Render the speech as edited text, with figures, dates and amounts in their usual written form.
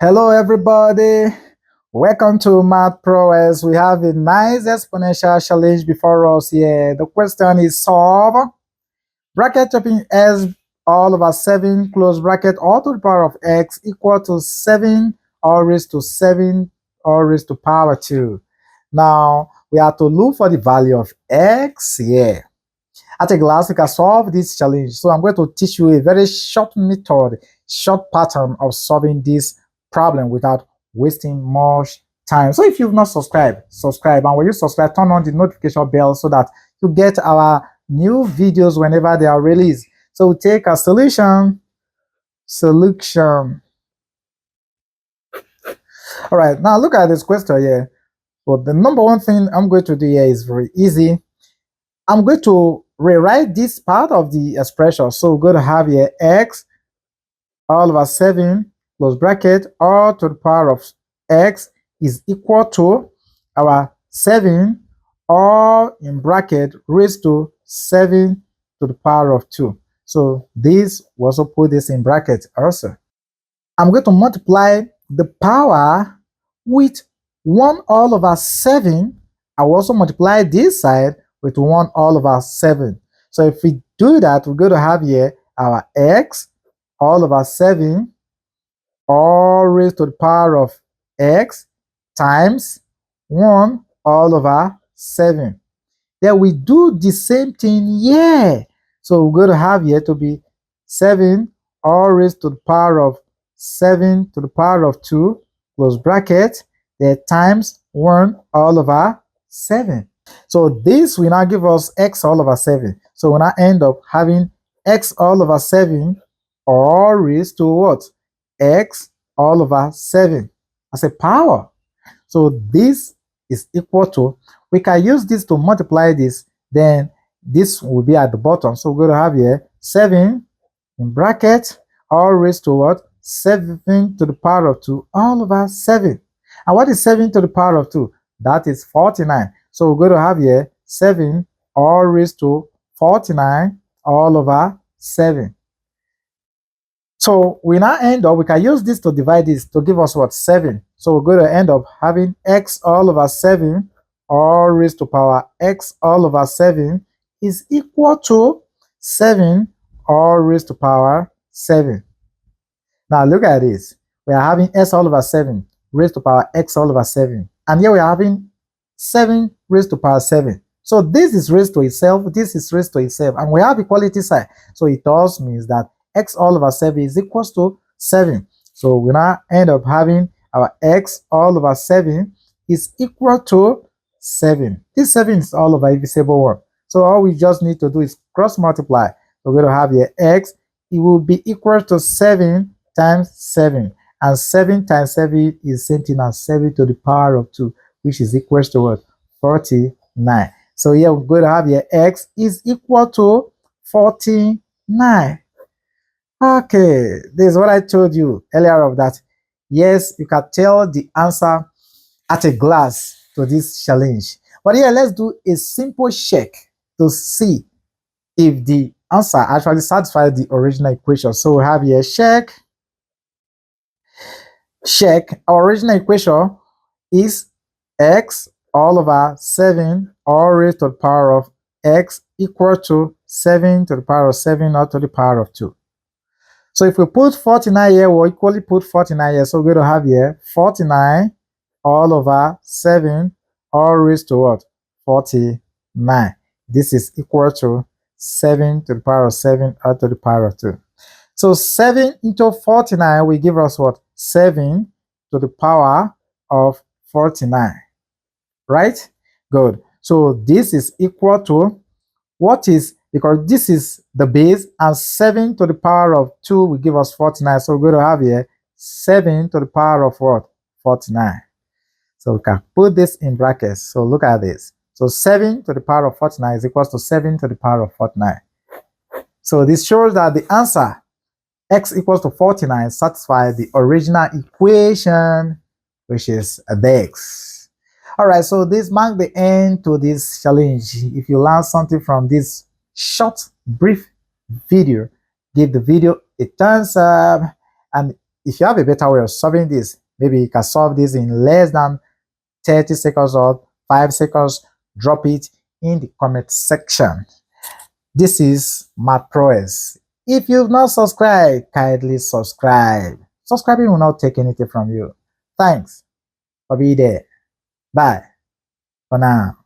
Hello, everybody. Welcome to Math Prowess. We have a nice exponential challenge before us here. The question is solve bracket open s all over 7 close bracket all to the power of x equal to 7 all raised to 7 all raised to power 2. Now, we have to look for the value of x here. At a glance, we can solve this challenge. So I'm going to teach you a very short method, short pattern of solving this problem without wasting much time. So if you've not subscribed, subscribe. And when you subscribe, turn on the notification bell so that you get our new videos whenever they are released. So we take a solution. All right, now look at this question here. But the number one thing I'm going to do here is very easy. I'm going to rewrite this part of the expression. So we're going to have here x all over 7 close bracket all to the power of x is equal to our 7 all in bracket raised to 7 to the power of 2. So this we also put this in bracket also. I'm going to multiply the power with 1 all over 7. I will also multiply this side with 1 all over 7. So if we do that, we're going to have here our x all over 7 all raised to the power of x times 1 all over 7. Then we do the same thing here. So we're going to have here to be 7 all raised to the power of 7 to the power of 2 close bracket, then times 1 all over 7. So this will now give us x all over 7. So we'll now end up having x all over 7 all raised to what? X all over 7 as a power. So this is equal to, we can use this to multiply this, then this will be at the bottom. So we're going to have here 7 in bracket all raised to what? 7 to the power of 2 all over 7. And what is 7 to the power of 2? That is 49. So we're going to have here 7 all raised to 49 all over 7. So we now end up, we can use this to divide this to give us what? 7. So we're going to end up having x all over 7 all raised to power x all over 7 is equal to 7 all raised to power 7. Now look at this. We are having s all over 7 raised to power x all over 7. And here we are having 7 raised to power 7. So this is raised to itself, this is raised to itself, and we have equality sign. So it also means that x all over 7 is equals to 7. So we now end up having our x all over 7 is equal to 7. This 7 is all over invisible one. So all we just need to do is cross multiply. So we're going to have here x, it will be equal to 7 times 7. And 7 times 7 is same thing as 7 to the power of 2, which is equal to what? 49. So here we're going to have here x is equal to 49. Okay, this is what I told you earlier of that. Yes, you can tell the answer at a glance to this challenge. But here, let's do a simple check to see if the answer actually satisfies the original equation. So we have here check. Our original equation is x all over 7 all raised to the power of x equal to 7 to the power of 7 or to the power of 2. So if we put 49 here, we'll equally put 49 here. So we're going to have here 49 all over 7 all raised to what? 49. This is equal to 7 to the power of 7 or to the power of 2. So 7 into 49 will give us what? 7 to the power of 49. Right? Good. So this is equal to what is, because this is the base, and 7 to the power of 2 will give us 49. So we're going to have here 7 to the power of what? 49. So we can put this in brackets. So look at this. So 7 to the power of 49 is equal to 7 to the power of 49. So this shows that the answer x equals to 49 satisfies the original equation, which is x. All right, so this marks the end to this challenge. If you learned something from this short, brief video, give the video a thumbs up, and if you have a better way of solving this, maybe you can solve this in less than 30 seconds or 5 seconds, drop it in the comment section. This is Math Prowess. If you've not subscribed, kindly subscribe. Subscribing will not take anything from you. Thanks for being there. Bye for now.